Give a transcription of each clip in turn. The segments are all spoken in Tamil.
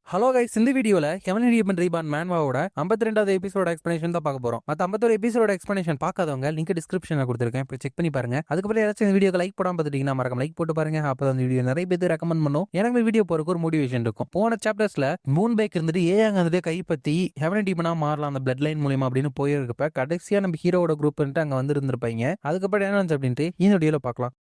ஹலோ கைஸ், இந்த வீடியோல ஹெவன் ரீபன் ரீபான் மேன்வாவோட 52வது எபிசோட எக்ஸ்பிளனேஷன் தான் பார்க்க போறோம். மற்ற 51 எபிசோட எக்ஸ்பிளனேஷன் பார்க்காதவங்க லிங்க் டிஸ்கிரிப்ஷன்ல கொடுத்துருக்கேன், போய் செக் பண்ணி பாருங்க. அதுக்கப்புறம் ஏதாச்சும் இந்த வீடியோக்கு லைக் போடாம பார்த்துட்டீங்கன்னா மறக்காம லைக் போட்டு பாருங்க. அப்போ அந்த வீடியோ நிறைய பேருக்கு ரெக்கமெண்ட் பண்ணும், எனக்கு வீடியோ போறதுக்கு ஒரு மோட்டிவேஷன் இருக்கும். போன சாப்டர்ஸ்ல மூன் பேக் இருந்துட்டு ஏங்க வந்துட்டு கைப்பற்றி ஹெவன் ரீபனா மாறலாம் அந்த பிளட் லைன் மூலியமா அப்படின்னு போயிருக்கப்ப கடைசியா நம்ம ஹீரோட குரூப் அங்க வந்து இருந்திருப்பாங்க. அதுக்கப்புறம் என்ன இருந்துச்சு அப்படின்ட்டு இந்த வீடியோல பார்க்கலாம்.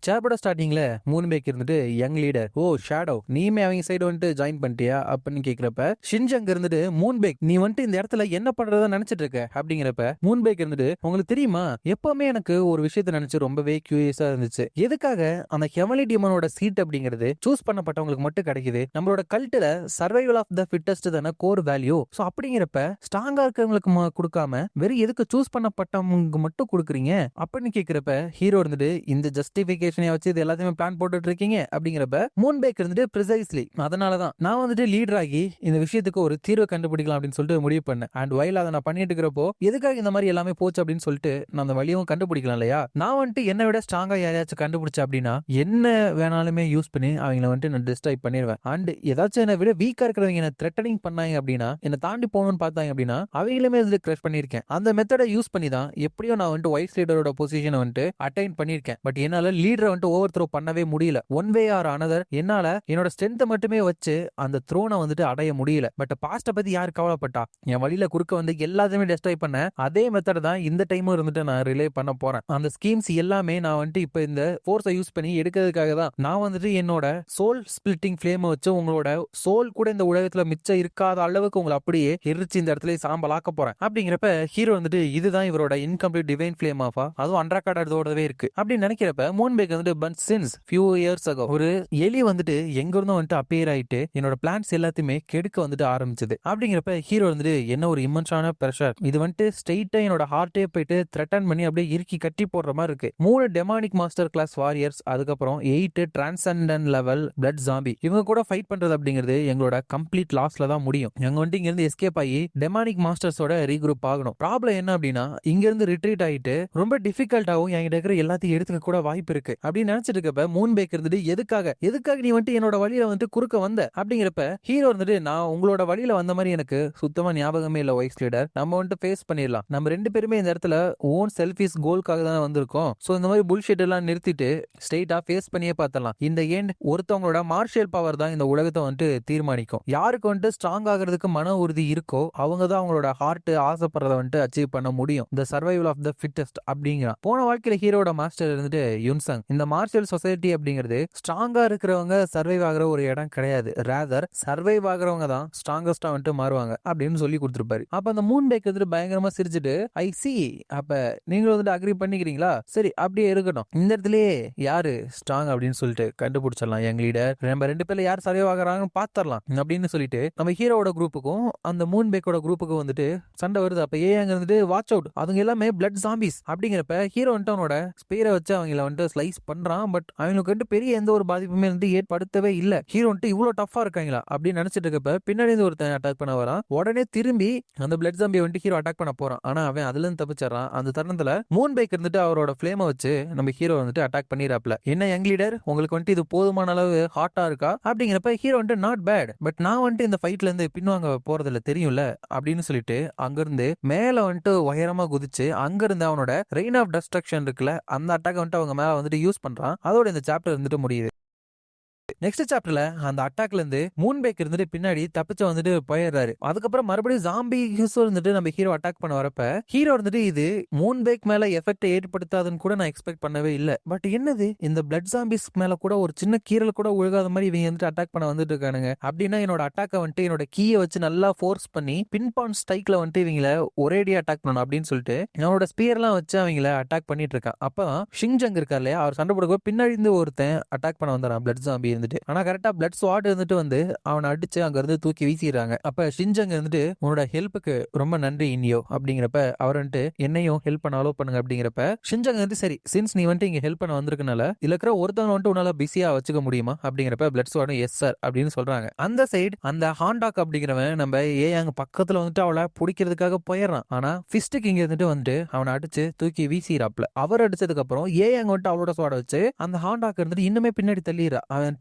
சாப்டர் ஸ்டார்டிங்ல மூன் பேக் இருந்துட்டு யங் லீடர் ஷேடோ நீமே அவங்க சைடு வந்துட்டு ஜாயின் பண்ணிட்டியா அப்படின்னு கேக்குறப்ப ஷின்ஜங் இருந்துட்டு மூன் பேக் நீ வந்துட்டு இந்த இடத்துல என்ன பண்றதா நினைச்சிட்டு இருக்க அப்படிங்கிறப்ப மூன் பேக் இருந்துட்டு உங்களுக்கு தெரியுமா எப்பவுமே எனக்கு ஒரு விஷயத்த நினைச்சு ரொம்பவே கியூரியஸா இருந்துச்சு. எதுக்காக அந்த ஹெவன்லி டீமனோட சீட் அப்படிங்கிறது சூஸ் பண்ணப்பட்டவங்களுக்கு மட்டும் கிடைக்குது? நம்மளோட கல்ட்டுல சர்வைவல் ஆஃப் த ஃபிட்டஸ்ட் தானே கோர் வேல்யூ. சோ அப்படிங்கிறப்ப ஸ்ட்ராங்கா இருக்கிறவங்களுக்கு கொடுக்காம வெறும் எதுக்கு சூஸ் பண்ணப்பட்டவங்க மட்டும் கொடுக்குறீங்க அப்படின்னு கேக்குறப்ப ஹீரோ இருந்துட்டு இந்த ஜஸ்டிபிகேஷன் வச்சு இது எல்லாத்தையுமே பிளான் போட்டுட்டு இருக்கீங்க அப்படிங்கிறப்ப மூன் பேக் இருந்துட்டு ப்ரிசைஸ்லி அதனாலதான் நான் வந்துட்டு லீடர் ஆகி இந்த விஷயத்துக்கு ஒரு தீர்வு கண்டுபிடிக்கலாம் அப்படின்னு சொல்லிட்டு முடிவு பண்ணேன். அண்ட் வயல் அதை நான் பண்ணிட்டு இருக்கிறப்போ எதுக்காக இந்த மாதிரி எல்லாமே போச்சு அப்படின்னு சொல்லிட்டு நான் அந்த வழியும் கண்டுபிடிக்கலாம் இல்லையா? நான் வந்துட்டு என்னை விட ஸ்ட்ராங்கா யாரையாச்சும் கண்டுபிடிச்சேன் அப்படின்னா என்ன வேணாலுமே யூஸ் பண்ணி அவங்களை வந்துட்டு நான் டிஸ்ட்ராய் பண்ணிடுவேன். அண்ட் ஏதாச்சும் என்னை விட வீக்கா இருக்கிறவங்க என்ன த்ரெட்டனிங் பண்ணாங்க அப்படின்னா என்ன தாண்டி போகணும்னு பார்த்தாங்க அப்படின்னா அவங்களுமே வந்து கிரஷ் பண்ணியிருக்கேன். அந்த மெத்தடை யூஸ் பண்ணி தான் எப்படியோ நான் வந்துட்டு வைஸ் லீடரோட பொசிஷனை வந்துட்டு அட்டைன் பண்ணியிருக்கேன். பட் என்னால லீடர் வந்துட்டு ஓவர் த்ரோ பண்ணவே முடியல. ஒன் வே ஆர் அனதர் என்னால என்னோட ஸ்ட்ரென்த்தை மட்டுமே வச்சு அந்த த்ரோனை வந்துட்டு அடைய முடியல. பட் பாஸ்ட பத்தி யார் கவலைப்பட்டா? என் வழியில குறுக்க வந்து எல்லாத்தையுமே டெஸ்ட்ராய் பண்ண அதே மெத்தட் தான் இந்த டைமும் இருந்துட்டு நான் ரிலே பண்ண போறேன். அந்த ஸ்கீம்ஸ் எல்லாமே நான் வந்துட்டு இப்ப இந்த ஃபோர்ஸை யூஸ் பண்ணி எடுக்கிறதுக்காக தான் நான் வந்துட்டு என்னோட சோல் ஸ்பிளிட்டிங் ஃபிளேமை வச்சு உங்களோட சோல் கூட இந்த உலகத்துல மிச்சம் இருக்காத அளவுக்கு உங்களை அப்படியே எரிச்சு இந்த இடத்துல சாம்பலாக்க போறேன் அப்படிங்கிறப்ப ஹீரோ வந்துட்டு இதுதான் இவரோட இன்கம்ப்ளீட் டிவைன் ஃபிளேம் ஆஃபா அதுவும் அண்ட்ராகார்டோடவே இருக்கு அப்படின்னு நினைக்கிறப்ப மூன் பேக் வந்துட்டு but since few years ago ஒரு எலி வந்துட்டு எங்க இருந்தும் வந்துட்டு அப்பியர் ஆயிட்டு என்னோட பிளான்ஸ் எல்லாத்தையுமே கெடுக்க வந்துட்டு ஆரம்பிச்சது அப்படிங்கிறப்ப ஹீரோ வந்துட்டு என்ன ஒரு இமன்ஸான பிரஷர் இது வந்துட்டு ஸ்ட்ரெயிட்டா என்னோட ஹார்ட்டே போயிட்டு த்ரெட்டன் பண்ணி அப்படியே இறுக்கி கட்டி போடுற மாதிரி இருக்கு. 3 டெமானிக் மாஸ்டர் கிளாஸ் வாரியர்ஸ், அதுக்கப்புறம் 8 டிரான்செண்டன்ட் லெவல் பிளட் ஜாம்பி இவங்க கூட ஃபைட் பண்றது அப்படிங்கிறது எங்களோட கம்ப்ளீட் லாஸ்ல தான் முடியும். எங்க வந்துட்டு இங்க இருந்து எஸ்கேப் ஆகி டெமானிக் மாஸ்டர்ஸோட ரீக்ரூப் ஆகணும். ப்ராப்ளம் என்ன அப்படின்னா இங்க இருந்து ரிட்ரீட் ஆயிட்டு ரொம்ப டிஃபிகல்ட்டாவும் என்கிட்ட இருக்கிற எல்லாத்தையும் எடுத்துக்க கூட வாய்ப்பு இருக்கு அப்படின்னு நினைச்சிட்டு இருக்கப்ப மூன் பேக் இருந்துட்டு எதுக்காக நீ வந்துட்டு என்னோட வழியில வந்து குறுக்க வந்த அப்படிங்கிறப்ப ஹீரோ வந்துட்டு நான் உங்களோட வழியில வந்த மாதிரி எனக்கு சுத்தமா ஞாபகமே இல்ல வைஸ் லீடர். நம்ம வந்துட்டு ஃபேஸ் பண்ணிடலாம். நம்ம ரெண்டு பேருமே இந்த இடத்துல ஓன் செல்ஃபிஷ் கோல்காக தான் வந்திருக்கோம். சோ இந்த மாதிரி புல்ஷிட் எல்லாம் நிறுத்திட்டு ஸ்ட்ரெயிட்டா ஃபேஸ் பண்ணியே பார்த்தலாம். இந்த ஏண்ட் ஒருத்தவங்களோட மார்ஷியல் பவர் தான் இந்த உலகத்தை வந்துட்டு தீர்மானிக்கும். யாருக்கு வந்துட்டு ஸ்ட்ராங் ஆகிறதுக்கு மன உறுதி இருக்கோ அவங்க தான் அவங்களோட ஹார்ட் ஆசைப்படுறத வந்துட்டு அச்சீவ் பண்ண முடியும். இந்த சர்வைவல் ஆஃப் த ஃபிட்டஸ்ட் அப்படிங்கிறான். போன வாழ்க்கையில ஹீரோட மாஸ்டர் இருந்துட்டு யுன்சங். இந்த மார்ஷியல் சொசைட்டி அப்படிங்கிறது ஸ்ட்ராங்கா இருக்கிறவங்க சர்வைவ் ஆகிற ஒரு இடம் கிடையாது. ரேதர் சர்வைவ் ஆகிறவங்க தான் ஸ்ட்ராங்கஸ்டா வந்துட்டு மாறுவாங்க அப்படின்னு சொல்லி கொடுத்துருப்பாரு. அப்ப அந்த மூன் பேக் வந்துட்டு பயங்கரமா சிரிச்சுட்டு ஐ சி அப்ப நீங்களும் வந்துட்டு அக்ரி பண்ணிக்கிறீங்களா? சரி அப்படியே இருக்கட்டும். இந்த இடத்துலயே யாரு ஸ்ட்ராங் அப்படின்னு சொல்லிட்டு கண்டுபிடிச்சிடலாம். யங் லீடர் நம்ம ரெண்டு பேர்ல யார் சர்வைவ் ஆகிறாங்கன்னு பாத்திரலாம் அப்படின்னு சொல்லிட்டு நம்ம ஹீரோட குரூப்புக்கும் அந்த மூன் பேக்கோட குரூப்புக்கும் வந்துட்டு சண்டை வருது. அப்ப ஏங்க வந்துட்டு வாட்ச் அவுட் அவங்க எல்லாமே பிளட் ஜாம்பிஸ் அப்படிங்கிறப்ப ஹீரோ வந்துட்டு அவனோட ஸ்பேரை வச்சு அவங்கள வந்துட்டு ஸ்லைஸ் பண்றான். பட் அவங்களுக்கு வந்துட்டு பெரிய எந்த ஒரு பாதிப்புமே வந்து ஏற்படுத்தவே இல்ல. ஹீரோ வந்துட்டு இவ்வளவு டஃபா இருக்காங்களா அப்படின்னு நினைச்சிட்டு இருக்கப்ப பின்னாடி இருந்து ஒருத்தன் அட்டாக் பண்ண வரான். உடனே திரும்பி அந்த பிளட் ஜாம்பியை வந்துட்டு ஹீரோ அட்டாக் பண்ண போறான். ஆனா அவன் அதுல இருந்து தப்பிச்சிடறான். அந்த தருணத்துல மூன் பேக் இருந்துட்டு அவரோட ஃபிளேமை வச்சு நம்ம ஹீரோ வந்துட்டு அட்டாக் பண்ணிடுறாப்ல. என்ன யங் லீடர் உங்களுக்கு வந்துட்டு இது போதுமான அளவு ஹாட்டா இருக்கா அப்படிங்கிறப்ப ஹீரோ வந்துட்டு நாட் பேட் பட் நான் வந்துட்டு இந்த ஃபைட்ல இருந்து பின்வாங்க போறதுல தெரியும்ல அப்படின்னு சொல்லிட்டு அங்கிருந்து மேல வந்துட்டு உயரமா குதிச்சு அங்கிருந்து அவனோட ரெயின் ஆஃப் டெஸ்ட்ரக்ஷன் இருக்குல்ல அந்த அட்டாக் வந்துட்டு அவங்க மேல வந்துட்டு யூஸ் பண்றான். அதோட இந்த சாப்டர் வந்துட்டு முடியுது. நெக்ஸ்ட் சாப்டர்ல அந்த அட்டாக்ல இருந்து மூன் பேக் இருந்துட்டு பின்னாடி தப்பிச்சு வந்துட்டு போயிடுறாரு. அதுக்கப்புறம் மறுபடியும் ஜாம்பி இருந்துட்டு நம்ம ஹீரோ அட்டாக் பண்ண வரப்ப ஹீரோ இருந்துட்டு இது மூன் பேக் மேல எஃபெக்ட் ஏற்படுத்தாதுன்னு கூட நான் எக்ஸ்பெக்ட் பண்ணவே இல்ல. பட் என்னது இந்த பிளட் ஜாம்பிஸ் மேல கூட ஒரு சின்ன கீரல் கூட உழுகாத மாதிரி இவங்க வந்துட்டு அட்டாக் பண்ண வந்துட்டு இருக்கானுங்க அப்படின்னா என்னோட அட்டாக்கை வந்துட்டு என்னோட கீயை வச்சு நல்லா ஃபோர்ஸ் பண்ணி பின் பாயிண்ட் ஸ்ட்ரைக்ல வந்துட்டு இவங்கள ஒரேடியா அட்டாக் பண்ணணும் அப்படின்னு சொல்லிட்டு என்னோட ஸ்பியர்லாம் வச்சு அவங்கள அட்டாக் பண்ணிட்டு இருக்கான். அப்ப ஷிங்ஜங் இருக்கார் இல்லையா அவர் சண்டை போடுக்க பின்னாடி இருந்து ஒருத்தன் அட்டாக் பண்ண வந்தான் பிளட் ஜாம்பி இருந்துட்டு அப்படின்ட்டு. ஆனா கரெக்டா பிளட் ஸ்வாட் இருந்துட்டு வந்து அவனை அடிச்சு அங்க இருந்து தூக்கி வீசிடுறாங்க. அப்ப ஷின்ஜங் இருந்துட்டு உன்னோட ஹெல்ப்புக்கு ரொம்ப நன்றி இனியோ அப்படிங்கிறப்ப அவர் வந்துட்டு என்னையும் ஹெல்ப் பண்ண அலோ பண்ணுங்க அப்படிங்கிறப்ப ஷின்ஜங் வந்து சரி சின்ஸ் நீ வந்துட்டு இங்க ஹெல்ப் பண்ண வந்திருக்கனால இதுல இருக்கிற ஒருத்தவங்க வந்துட்டு உன்னால பிஸியா வச்சுக்க முடியுமா அப்படிங்கிறப்ப பிளட் ஸ்வாடும் எஸ் சார் அப்படின்னு சொல்றாங்க. அந்த சைடு அந்த ஹாண்டாக் அப்படிங்கிறவன் நம்ம ஏயாங் பக்கத்துல வந்துட்டு அவளை பிடிக்கிறதுக்காக போயிடறான். ஆனா ஃபிஸ்டுக்கு இங்க வந்துட்டு அவனை அடிச்சு தூக்கி வீசிறாப்ல. அவர் அடிச்சதுக்கு அப்புறம் ஏயாங் வந்துட்டு அவளோட ஸ்வாட வச்சு அந்த ஹாண்டாக் இருந்துட்டு இன்னுமே பின்னாடி தள்ளிடுறா. அவன்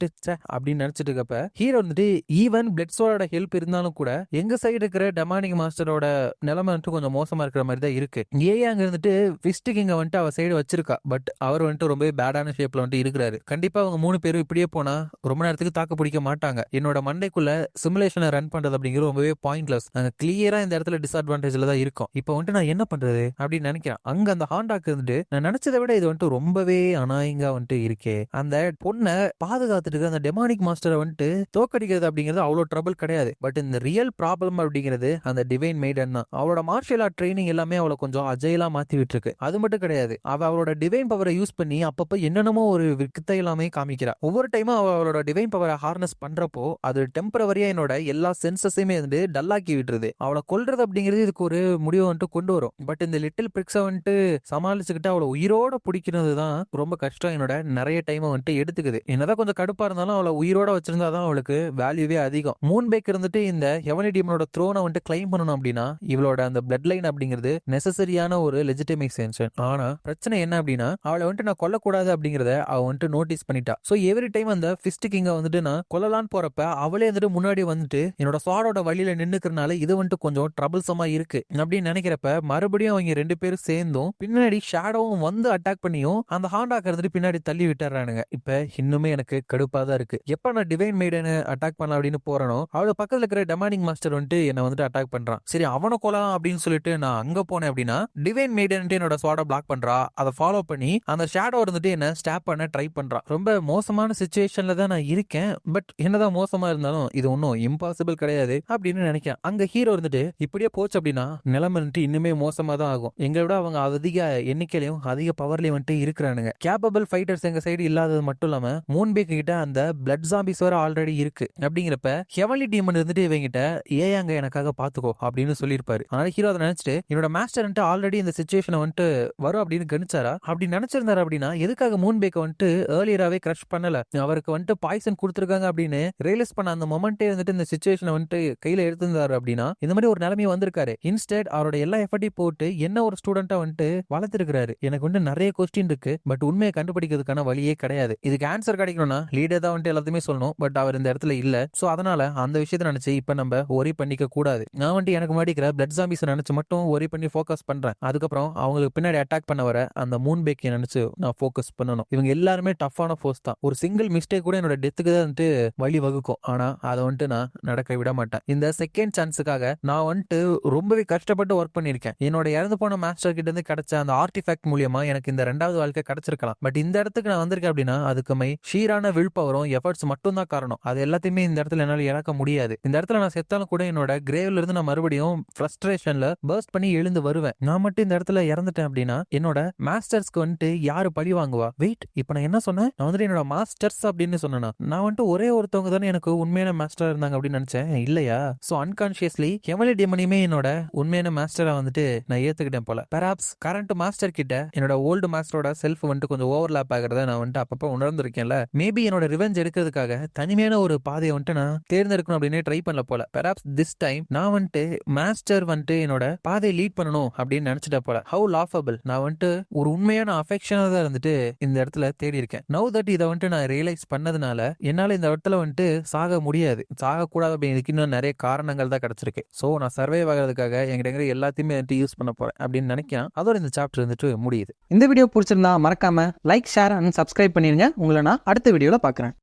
அப்படின்னு நினைச்சிட்டு இருக்கப்ப ஹீரோ வந்துட்டு ஈவன் பிளட் ஸ்வாடோட ஹெல்ப் இருந்தாலும் கூட எங்க சைடு இருக்கிற டெமானிக் மாஸ்டரோட நிலைமை வந்துட்டு கொஞ்சம் மோசமா இருக்கிற மாதிரி தான் இருக்கு. ஏயாங் இருந்துட்டு ஃபிஸ்டுக்கு இங்க வந்துட்டு அவ சைடு வச்சிருக்கா. பட் அவர் வந்துட்டு ரொம்பவே பேடான ஷேப்ல வந்துட்டு இருக்கிறாரு. கண்டிப்பா அவங்க 3 பேரும் இப்படியே போனா ரொம்ப நேரத்துக்கு தாக்கு பிடிக்க மாட்டாங்க. என்னோட மண்டைக்குள்ள சிமுலேஷனை ரன் பண்றது அப்படிங்கிறது ரொம்பவே பாயிண்ட்லெஸ். நாங்க கிளியரா இந்த இடத்துல டிஸ்அட்வான்டேஜ்ல தான் இருக்கோம். இப்போ வந்துட்டு நான் என்ன பண்றது அப்படின்னு நினைக்கிறேன். அங்க அந்த ஹாண்டாக்கு இருந்துட்டு நான் நினைச்சதை விட இது வந்துட்டு ரொம்பவே அநாயங்கா வந்துட்டு இருக்கே. அந்த பொண்ணை பாதுகாத்துட்டு அந்த டெமானிக் மாஸ்டரை வந்துட்டு தோக்கடிக்கிறது அப்படிங்கிறது அவ்வளவு ட்ரபிள் கிடையாது. பட் இந்த ரியல் ப்ராப்ளம் அப்படிங்கிறது அந்த டிவைன் மெய்டன் தான். அவளோட மார்ஷியல் ஆர்ட் ட்ரைனிங் எல்லாமே அவளை கொஞ்சம் அஜயிலா மாத்தி விட்டு இருக்கு. அது மட்டும் கிடையாது, அவளோட டிவைன் பவரை யூஸ் பண்ணி அப்பப்ப என்னென்னமோ ஒரு வித்தை எல்லாமே காமிக்கிறா. ஒவ்வொரு டைமும் அவளோட டிவைன் பவரை ஹார்னஸ் பண்றப்போ அது டெம்பரவரியா என்னோட எல்லா சென்சஸையுமே வந்து டல்லாக்கி விட்டுருது. அவளை கொல்றது அப்படிங்கிறது இதுக்கு ஒரு முடிவை வந்துட்டு கொண்டு வரும். பட் இந்த லிட்டில் பிரிக்ஸை வந்துட்டு சமாளிச்சுக்கிட்டு அவளை உயிரோட பிடிக்கிறது தான் ரொம்ப கஷ்டம். என்னோட நிறைய டைமை வந்துட்டு எடுத்துக்குது. என்னதான் கொஞ்சம் கடுப்பா இருந்தாலும் அவளை உயிரோட வச்சிருந்தாதான் அவளுக்கு வேல்யூவே அதிகம். மூன் பேக் இருந்துட்டு இந்த ஹெவன்லி டீமனோட த்ரோனை வந்துட்டு கிளைம் பண்ணணும் அப்படின்னா இவளோட அந்த பிளட் லைன் அப்படிங்கிறது நெசசரியான ஒரு லெஜிட்டிமைசேஷன். ஆனா பிரச்சனை என்ன அப்படின்னா அவளை வந்துட்டு நான் கொல்லக்கூடாது அப்படிங்கறத அவ வந்துட்டு நோட்டீஸ் பண்ணிட்டா. சோ எவ்ரி டைம் அந்த ஃபிஸ்ட் கிங்க வந்துட்டு நான் கொல்லலான்னு போறப்ப அவளே வந்துட்டு முன்னாடி வந்துட்டு என்னோட ஸ்வாடோட வழியில நின்னுக்கிறனால இது வந்துட்டு கொஞ்சம் ட்ரபிள்சமா இருக்கு அப்படின்னு நினைக்கிறப்ப மறுபடியும் அவங்க 2 பேரும் சேர்ந்தும் பின்னாடி ஷேடோவும் வந்து அட்டாக் பண்ணியும் அந்த ஹாண்டாக்கு இருந்துட்டு பின்னாடி தள்ளி விட்டுறானுங்க. இப்ப இன்னுமே எனக்கு கடுப்பா தான் இருக்கு. எப்ப நான் டிவைன் மெய்டனை அட்டாக் பண்ணலாம் அப்படின்னு போறனோ அவளோட பக்கத்துல இருக்கிற டெமானிக் மாஸ்டர் வந்துட்டு என்ன வந்துட்டு அட்டாக் பண்றான். சரி அவனை கொல்லாம் அப்படின்னு சொல்லிட்டு நான் அங்க போனேன் அப்படின்னா டிவைன் மெய்டன் என்னோட ஸ்வாட பிளாக் பண்றா. அதை ஃபாலோ பண்ணி அந்த ஷேடோ இருந்துட்டு என்ன ஸ்டாப் பண்ண ட்ரை பண்றா. ரொம்ப மோசமான சிச்சுவேஷன்ல தான் நான் இருக்கேன். பட் என்னதான் மோசமா இருந்தாலும் இது ஒன்னும் இம்பாசிபிள் கிடையாது அப்படின்னு நினைக்கிறேன். அங்க ஹீரோ இருந்துட்டு இப்படியே போச்சு அப்படின்னா நிலைமை வந்துட்டு இன்னுமே மோசமா தான் ஆகும். எங்களை விட அவங்க அதிக எண்ணிக்கையிலையும் அதிக பவர்லயும் வந்துட்டு இருக்கிறானுங்க. கேப்பபிள் ஃபைட்டர்ஸ் எங்க சைடு இல்லாதது மட்டும் இல்லாம மூன்பேக் கிட்ட அந்த பிளட் ஜாம்பிஸ் வர ஆல்ரெடி இருக்கு. அப்படிங்கிறப்ப ஹெவன்லி டீமன் இருந்துட்டு இவங்கிட்ட ஏயாங்க எனக்காக பாத்துக்கோ அப்படின்னு சொல்லியிருப்பாரு. அதனால ஹீரோ அதை நினைச்சிட்டு என்னோட மாஸ்டர் வந்துட்டு ஆல்ரெடி இந்த சிச்சுவேஷனை வந்துட்டு வரும் அப்படின்னு கணிச்சாரா அப்படி நினைச்சிருந்தாரு அப்படின்னா எதுக்காக மூன்பேக்கை வந்துட்டு ஏர்லியராவே கிரஷ் பண்ணல. அவருக்கு வந்துட்டு பாய்சன் கொடுத்துருக்காங்க அப்படின்னு ரியலைஸ் பண்ண அந்த மொமெண்டே வந்துட்டு இந்த சிச்சுவேஷனை வந்துட்டு கையில எடுத்திருந்தாரு அப்படின்னா இந்த மாதிரி ஒரு நிலைமை வந்திருக்காரு. இன்ஸ்டெட் அவரோட எல்லா எஃபர்ட்டையும் போட்டு என்ன ஒரு ஸ்டூடெண்டா வந்துட்டு வளர்த்திருக்காரு. எனக்கு வந்துட்டு நிறைய கொஸ்டின் இருக்கு. பட் உண்மையை கண்டுபிடிக்கிறதுக்கான வழியே கிடையாது. இதுக்கு ஆன்சர் கிடைக்கணும்னா லீடர் தான் வந்துட்டு எல்லாத்தையுமே சொல்லணும். பட் அவர் இந்த இடத்துல இல்ல. சோ அதனால அந்த விஷயத்தை நினைச்சு இப்ப நம்ம ஒரி பண்ணிக்க கூடாது. நான் வந்துட்டு எனக்கு முன்னாடி இருக்கிற பிளட் ஜாம்பிஸ் நினைச்சு மட்டும் ஒரி பண்ணி ஃபோக்கஸ் பண்றேன். அதுக்கப்புறம் அவங்களுக்கு பின்னாடி அட்டாக் பண்ண வர அந்த மூன்பேக்கை நினைச்சு நான் ஃபோக்கஸ் பண்ணணும். இவங்க எல்லாருமே டஃப்பான ஃபோர்ஸ் தான். ஒரு சிங்கிள் மிஸ்டேக் கூட என்னோட டெத்துக்கு தான் வந்துட்டு வழி வகுக்கும். ஆனா அதை வந்துட்டு நான் நடக்க விட மாட்டேன். இந்த செகண்ட் சான்ஸுக்காக நான் வந்துட்டு ரொம்பவே கஷ்டப்பட்டு ஒர்க் பண்ணிருக்கேன். என்னோட இறந்து போன மாஸ்டர் கிட்ட இருந்து கிடைச்ச அந்த ஆர்டிஃபேக்ட் மூலியமா எனக்கு இந்த 2வது வாழ்க்கை கிடைச்சிருக்கலாம். பட் இந்த இடத்துக்கு நான் வந்திருக்கேன் அப்படின்னா அதுக்குமே ஷீரான வில் பவரும் எஃபர்ட்ஸ் மட்டும் தான் காரணம். அது எல்லாத்தையுமே இந்த இடத்துல என்னால இழக்க முடியாது. இந்த இடத்துல நான் செத்தாலும் கூட என்னோட கிரேவ்ல இருந்து நான் மறுபடியும் ஃப்ரஸ்ட்ரேஷன்ல பர்ஸ்ட் பண்ணி எழுந்து வருவேன். நான் மட்டும் இந்த இடத்துல இறந்துட்டேன் அப்படின்னா என்னோட மாஸ்டர்ஸ்க்கு வந்துட்டு யாரு பழி வாங்குவா? வெயிட், இப்ப நான் என்ன சொன்னேன்? நான் வந்துட்டு என்னோட மாஸ்டர்ஸ் அப்படின்னு சொன்னேனா? நான் வந்துட்டு ஒரே ஒருத்தவங்க தானே எனக்கு உண்மையான மாஸ்டர் இருந்தாங்க அப்படின்னு நினைச்சேன். இல்லையா? சோ அன்கான்சியஸ்லி ஹெவன்லி டீமனையுமே என்னோட உண்மையான மாஸ்டரா வந்துட்டு நான் ஏத்துக்கிட்டேன் போல. பெர்ஹாப்ஸ் கரண்ட் மாஸ்டர் கிட்ட என்னோட ஓல்டு மாஸ்டரோட செல்ஃப் வந்துட்டு கொஞ்சம் ஓவர்லாப் ஆகிறத நான் வந்துட்டு அப்பப்ப உணர்ந்திருக்கேன்ல. மேபி என்னோட ரிவெஞ்ச் எடுக்கிறதுக்காக தனிமையான ஒரு பாதையை வந்துட்டு நான் தேர்ந்தெடுக்கணும் அப்படின்னு ட்ரை பண்ணல போல. பெர்ஹாப்ஸ் திஸ் டைம் நான் வந்துட்டு மாஸ்டர் வந்துட்டு என்னோட பாதையை லீட் பண்ணணும் அப்படின்னு நினைச்சிட்டேன் போல. How laughable. நான் வந்துட்டு ஒரு உண்மையான அஃபெக்ஷனா தான் இருந்துட்டு இந்த இடத்துல தேடி இருக்கேன். நவ் தட் இதை வந்துட்டு நான் ரியலைஸ் பண்ணதுனால என்னால இந்த இடத்துல வந்துட்டு சாக முடியாது, சாக கூடாது அப்படின்னு இன்னும் நிறைய காரணங்கள் தான் கிடைச்சிருக்கு. சோ நான் சர்வைவ் ஆகிறதுக்காக என்கிட்ட எல்லாத்தையுமே வந்துட்டு யூஸ் பண்ண போறேன் அப்படின்னு நினைக்கிறேன். அதோட இந்த சாப்டர் வந்துட்டு முடியுது. இந்த வீடியோ பிடிச்சிருந்தா மறக்காம லைக், ஷேர் அண்ட் சப்ஸ்கிரைப் பண்ணிருங்க. உங்களை நான் அடுத்த வீடியோல பாக்குறேன்.